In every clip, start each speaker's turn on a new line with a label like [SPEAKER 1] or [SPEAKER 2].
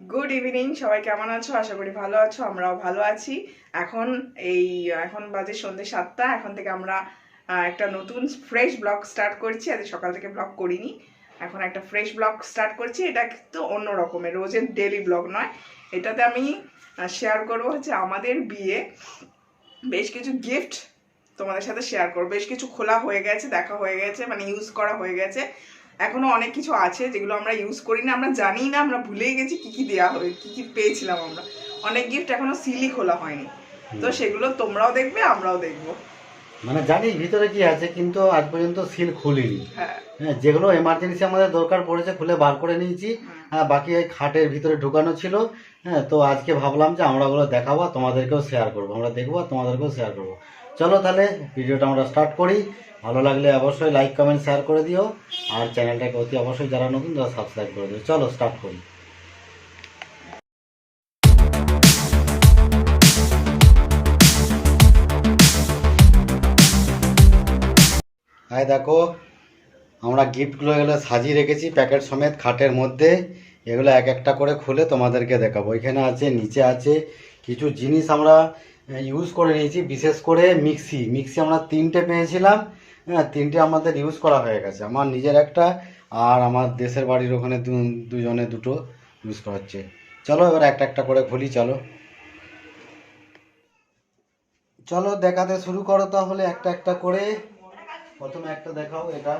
[SPEAKER 1] Good evening, সবাই কেমন আছো? আশা করি ভালো আছো, আমরাও ভালো আছি। এখন বাজে সন্ধ্যে 7টা। এখন থেকে আমরা একটা নতুন ফ্রেশ ব্লগ স্টার্ট করছি। আজ সকাল থেকে ব্লগ করিনি, এখন একটা ফ্রেশ ব্লগ স্টার্ট করছি। এটা কিন্তু অন্য রকমের, রোজের ডেলি ব্লগ নয়। এটাতে আমি শেয়ার করবো হচ্ছে আমাদের বিয়ে বেশ কিছু গিফট তোমাদের সাথে শেয়ার করবো। বেশ কিছু খোলা হয়ে গেছে, দেখা হয়ে গেছে, মানে ইউজ করা হয়ে গেছে। এখনো অনেক কিছু আছে যেগুলো আমরা ইউজ করি না, আমরা জানি না, আমরা ভুলেই গেছি কি কি দেওয়া হবে, কি কি পেয়েছিলাম আমরা। অনেক গিফট এখনো সিলই খোলা হয়নি, তো সেগুলো তোমরাও দেখবে, আমরাও দেখবো।
[SPEAKER 2] মানে জানি ভিতরে কি আছে, কিন্তু আজ পর্যন্ত সিল খুলিনি।
[SPEAKER 1] হ্যাঁ,
[SPEAKER 2] হ্যাঁ, যেগুলো এমার্জেন্সি আমাদের দরকার পড়েছে খুলে বার করে নিয়েছি। হ্যাঁ, বাকি এই খাটের ভিতরে ঢুকানো ছিল। হ্যাঁ, তো আজকে ভাবলাম যে আমরা ওগুলো দেখাবো, তোমাদেরকেও শেয়ার করবো, আমরা দেখবো আর তোমাদেরকেও শেয়ার করবো। চলো তাহলে ভিডিওটা আমরা স্টার্ট করি। ভালো লাগলে অবশ্যই লাইক কমেন্ট শেয়ার করে দিও, আর চ্যানেলটাকে অতি অবশ্যই যারা নতুন তারা সাবস্ক্রাইব করে দিও। চলো স্টার্ট করি। হ্যাঁ দেখো, আমরা গিফটগুলো এগুলো সাজিয়ে রেখেছি প্যাকেট সমেত খাটের মধ্যে। এগুলো এক একটা করে খুলে তোমাদেরকে দেখাবো। এখানে আছে, নিচে আছে কিছু জিনিস আমরা ইউজ করে নিয়েছি। বিশেষ করে মিক্সি আমরা 3টে পেয়েছিলাম। হ্যাঁ, 3টে আমাদের ইউজ করা হয়ে গেছে। আমার নিজের একটা, আর আমার দেশের বাড়ির ওখানে দুজনে দুটো ইউজ করা হচ্ছে। চলো এবার একটা একটা করে খুলি। চলো চলো দেখাতে শুরু করো তাহলে একটা একটা করে। প্রথমে একটা দেখাও, এটা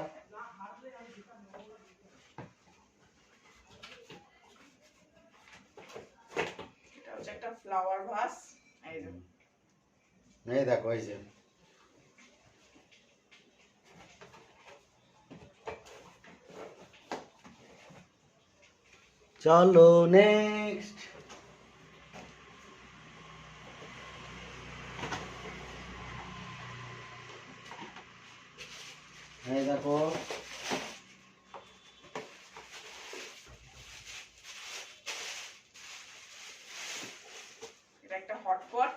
[SPEAKER 1] এটা হচ্ছে একটা ফ্লাওয়ার ভাস। এই যে
[SPEAKER 2] এই দেখো, এই যে চলো নেক্সট। এই দেখো,
[SPEAKER 1] এটা একটা হটপট,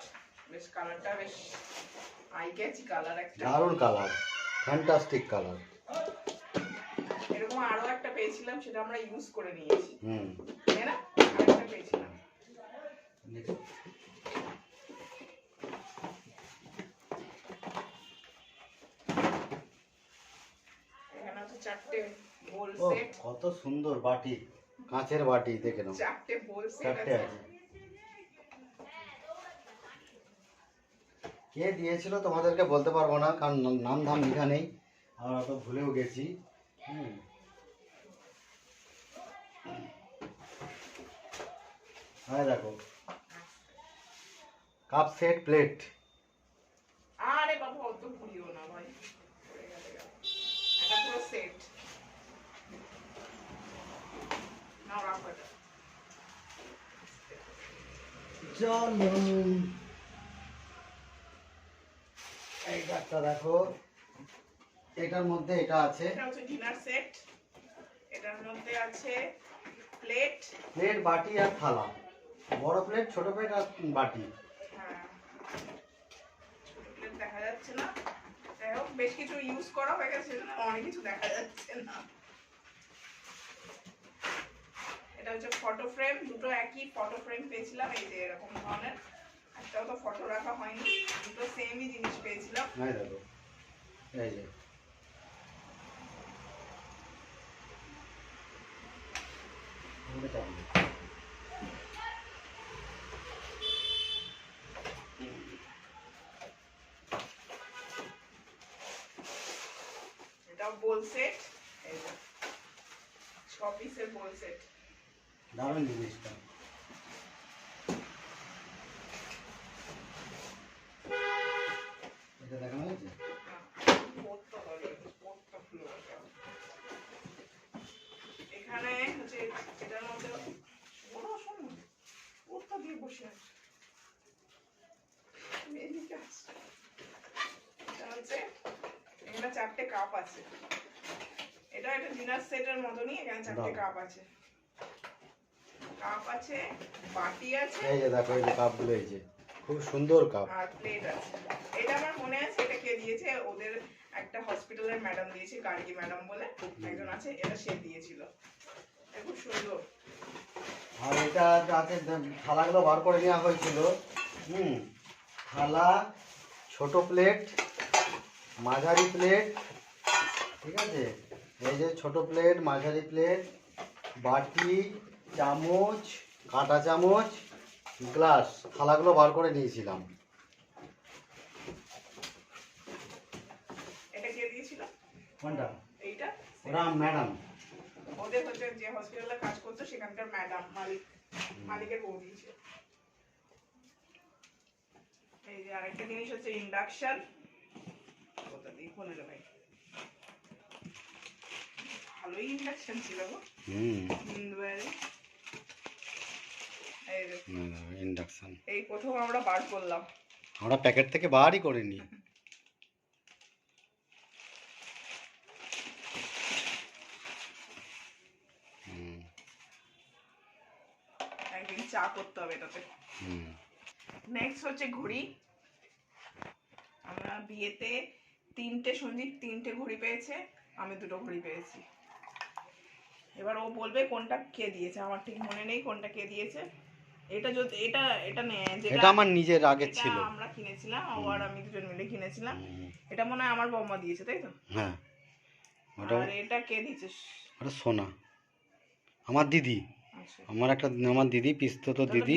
[SPEAKER 1] বেশ কালারটা বেশ আই ক্যাচি কালার একটা।
[SPEAKER 2] দারুণ কালার, ফ্যান্টাস্টিক কালার।
[SPEAKER 1] এরকম আরো একটা পেয়েছিলাম, সেটা আমরা ইউজ করে নিয়েছি,
[SPEAKER 2] হুম,
[SPEAKER 1] তাই না? আরেকটা পেয়েছিলাম। এখানে হচ্ছে 4টে বোল
[SPEAKER 2] ও
[SPEAKER 1] সেট।
[SPEAKER 2] কত সুন্দর বাটি, কাঁচের বাটি, দেখে নাও।
[SPEAKER 1] 4টে বোল সেট
[SPEAKER 2] 4টে
[SPEAKER 1] আছে।
[SPEAKER 2] আছে। কে দিয়েছিল তোমাদেরকে বলতে পারবো না, কারণ নাম ধাম লেখা নেই, আমরা তো ভুলেও গেছি। হুম, হ্যাঁ দেখো, কাপ সেট, প্লেট।
[SPEAKER 1] আরে বাবা, অত ভুলিও না ভাই, পড়ে গেলে গেল। এটা পুরো সেট। নাও রাখো এটা।
[SPEAKER 2] চলো এই একটা দেখো, এটার মধ্যে এটা আছে।
[SPEAKER 1] এটা হচ্ছে ডিনার সেট। এটার মধ্যে আছে প্লেট,
[SPEAKER 2] প্লেট, বাটি আর থালা। বড় প্লেট, ছোট প্লেট আর বাটি।
[SPEAKER 1] হ্যাঁ, ছোট প্লেট দেখা যাচ্ছে না। যাই হোক, বেশ কিছু ইউজ করা হয়ে গেছে, সেজন্য অনেক কিছু দেখা যাচ্ছে না। এটা হচ্ছে ফটো ফ্রেম, দুটো একই ফটো ফ্রেম পেয়েছিলাম, এই যে এরকম ধরনের। একটাও তো ফটো রাখা হয়নি, দুটো সেমই জিনিস পেয়েছিলাম।
[SPEAKER 2] হ্যাঁ দেখো, এই যে
[SPEAKER 1] এটাও বোল সেট, এই যে 6 পিসের বোল সেট।
[SPEAKER 2] দারুণ জিনিসটা। এটা দেখানো হয়েছে।
[SPEAKER 1] এখানে হচ্ছে এটার মধ্যে বড় শোনো, ওটা দিয়ে বসে আছে। এদিকে আছে। এটা হচ্ছে, এখানে 4টে কাপ আছে। এটা একটা ডিনার সেটের মতনই, এখানে 4টে কাপ আছে। কাপ আছে, বাটি আছে,
[SPEAKER 2] এই যে দেখো, এই যে কাপগুলো, এই যে খুব সুন্দর কাপ।
[SPEAKER 1] আর প্লেট আছে। এটা আমার মনে আছে, এটা কে দিয়েছে, ওদের একটা হসপিটালের ম্যাডাম দিয়েছে, গার্গী ম্যাডাম বলে একজন আছে, এটা সে দিয়েছিল। এটা খুব সুন্দর।
[SPEAKER 2] আর এই এটা আছে, থালাগুলো বার করে নেওয়া হয়েছিল। থালা, ছোট প্লেট, মাঝারি প্লেট, ঠিক আছে, এই যে ছোট প্লেট, মাঝারি প্লেট, বাটি, চামচ, কাঁটা চামচ, গ্লাস, থালাগুলো বার করে নিয়েছিলাম।
[SPEAKER 1] এটা কে দিয়েছিল?
[SPEAKER 2] কোনটা?
[SPEAKER 1] এইটা
[SPEAKER 2] ওরা ম্যাডাম,
[SPEAKER 1] ওদের হচ্ছে যে হসপিটালে কাজ করতো সেখানকার ম্যাডাম, মালিকের বউ দিয়েছিল। এই যে আরেকটা জিনিস হচ্ছে ইন্ডাকশন। ওটা দিয়ে ফোনে ভাই ভালোই ইন্ডাকশন ছিল গো।
[SPEAKER 2] ইন্ডাকশন
[SPEAKER 1] এই প্রথম আমরা বার করলাম,
[SPEAKER 2] আমরা প্যাকেট থেকে বারই করিনি।
[SPEAKER 1] একদিন চা করতে হবে এটাতে। নেক্সট হচ্ছে ঘড়ি। আমরা বিয়েতে সঞ্জীব 3টে ঘড়ি পেয়েছে, আমি 2টো ঘড়ি পেয়েছি। এবার ও বলবে কোনটা কে দিয়েছে, আমার ঠিক মনে নেই কোনটা কে দিয়েছে। এটা যদি এটা
[SPEAKER 2] এটা আমার নিজের আগে ছিল,
[SPEAKER 1] আমরা কিনেছিলাম, ও আর আমি দুজন মিলে কিনেছিলাম। এটা মনে হয় আমার বৌমা দিয়েছে, তাই তো?
[SPEAKER 2] হ্যাঁ।
[SPEAKER 1] আর এটা কে দিয়েছে?
[SPEAKER 2] ওটা সোনা, আমার দিদি।
[SPEAKER 1] আচ্ছা,
[SPEAKER 2] আমার দিদি, পিস্তত দিদি।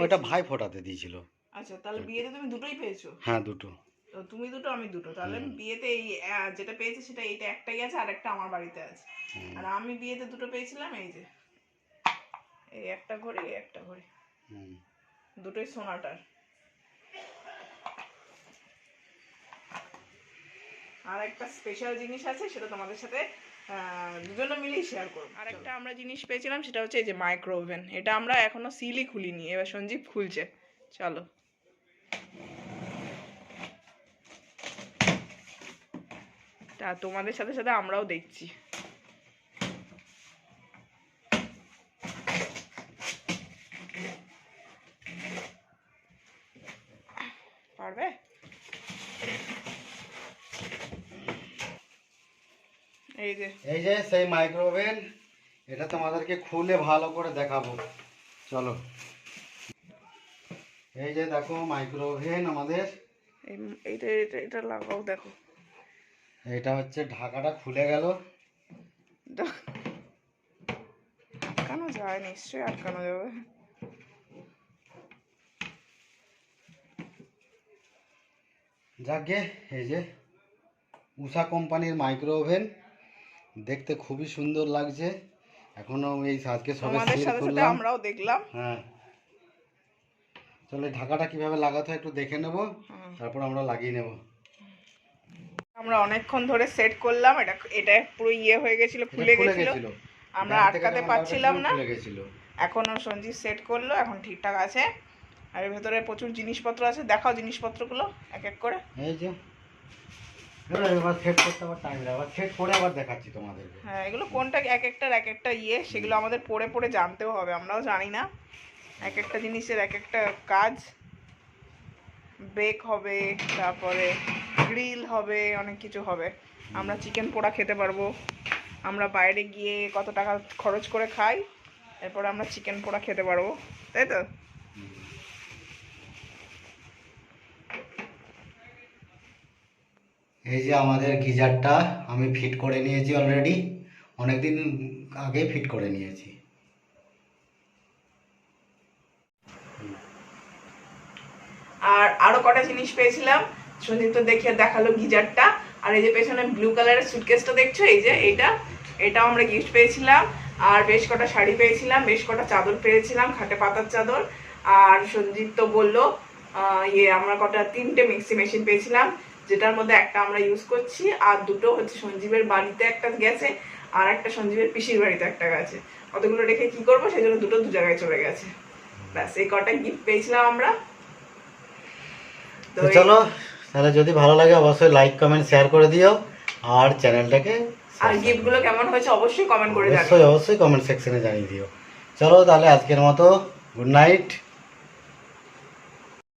[SPEAKER 2] ওটা ভাই ফোটাতে দিয়েছিল।
[SPEAKER 1] আচ্ছা, তাহলে বিয়েতে তুমি দুটোই পেয়েছো?
[SPEAKER 2] হ্যাঁ, দুটো।
[SPEAKER 1] তো তুমি দুটো আমি দুটো, তাহলে বিয়েতে এই যেটা পেয়েছি সেটা এইটা একটাই আছে, আর একটা আমার বাড়িতে আছে। আর আমি বিয়েতে দুটো পেয়েছিলাম, এই যে এই একটা ঘড়ি, এই একটা ঘড়ি, দুটোই সোনাটার। আর একটা স্পেশাল জিনিস আছে, সেটা তোমাদের সাথে দুজনে মিলেই শেয়ার করবো। আর একটা আমরা জিনিস পেয়েছিলাম, সেটা হচ্ছে এই যে মাইক্রো ওভেন। এটা আমরা এখনো সিলই খুলিনি, এবার সঞ্জীব খুলছে। চলো, তা তোমাদের সাথে সাথে আমরাও দেখছি। পারবে? এই যে
[SPEAKER 2] সেই মাইক্রো ওভেন। এটা তোমাদেরকে খুলে ভালো করে দেখাবো, চলো। এই যে দেখো মাইক্রো ওভেন আমাদের।
[SPEAKER 1] এটা লাগাও, দেখো।
[SPEAKER 2] এটা হচ্ছে ঢাকাটা খুলে গেল।
[SPEAKER 1] আটকানো যায়, নিশ্চয়ই আটকানো যাবে।
[SPEAKER 2] যাকে এই যে উষা কোম্পানির মাইক্রো ওভেন, দেখতে খুবই সুন্দর লাগছে। এখনো এই আজকে সবে সেল করলাম,
[SPEAKER 1] আমরাও দেখলাম।
[SPEAKER 2] হ্যাঁ, চলো ঢাকাটা কিভাবে লাগাতে হয় একটু দেখে নেব, তারপর আমরা লাগিয়ে নেব।
[SPEAKER 1] আমরা অনেকক্ষণ ধরে সেট করলাম, এটা পুরো হয়ে গেছিল, খুলে গেছিল, আমরা আটকাতে পারছিলাম না। এখনো সঞ্জীব সেট করলো, এখন ঠিকঠাক আছে। আর এর ভেতরে প্রচুর জিনিসপত্র আছে, দেখাও জিনিসপত্রগুলো এক এক করে।
[SPEAKER 2] এই যে এবার সেট করতে আবার টাইম লাগে, আবার সেট করে আবার দেখাচ্ছি তোমাদেরকে।
[SPEAKER 1] হ্যাঁ, এগুলো কোনটা এক একটা সেগুলো আমাদের পড়ে জানতেও হবে, আমরাও জানি না। এক একটা জিনিসের এক একটা কাজ। বেক হবে, তারপরে গ্রিল হবে, অনেক কিছু হবে। আমরা চিকেন পোড়া খেতে পারবো। আমরা বাইরে গিয়ে কত টাকা খরচ করে খাই, এরপর আমরা চিকেন পোড়া খেতে পারবো, তাই তো?
[SPEAKER 2] এই যে আমাদের গিজারটা আমি ফিট করে নিয়েছি অলরেডি, অনেকদিন আগে ফিট করে নিয়েছি।
[SPEAKER 1] আর আরো কটা জিনিস পেয়েছিলাম, সঞ্জীব তো দেখালো গিজারটা। আর এই যে পেছনে ব্লু কালারের সুটকেসটা দেখছো, এই যে এটাও আমরা গিফট পেয়েছিলাম। আর বেশ কটা শাড়ি পেয়েছিলাম, বেশ কটা চাদর পেয়েছিলাম, খাটে পাতার চাদর। আর সঞ্জীব তো বললো আমরা 3টে মিক্সি মেশিন পেয়েছিলাম, যেটার মধ্যে একটা আমরা ইউজ করছি, আর দুটো হচ্ছে সঞ্জীবের বাড়িতে একটা গেছে, আর একটা সঞ্জীবের পিসির বাড়িতে একটা গেছে। কতগুলো রেখে কি করবো, সেই জন্য দুটো দু জায়গায় চলে গেছে। ব্যাস, এই কটা গিফট পেয়েছিলাম আমরা।
[SPEAKER 2] চলো তাহলে, যদি ভালো লাগে অবশ্যই লাইক কমেন্ট শেয়ার করে দিও, আর চ্যানেলটাকে,
[SPEAKER 1] আর গিফটগুলো কেমন হয়েছে অবশ্যই কমেন্ট করে
[SPEAKER 2] অবশ্যই কমেন্ট সেকশনে জানিয়ে দিও। চলো তাহলে আজকের মতো গুড নাইট।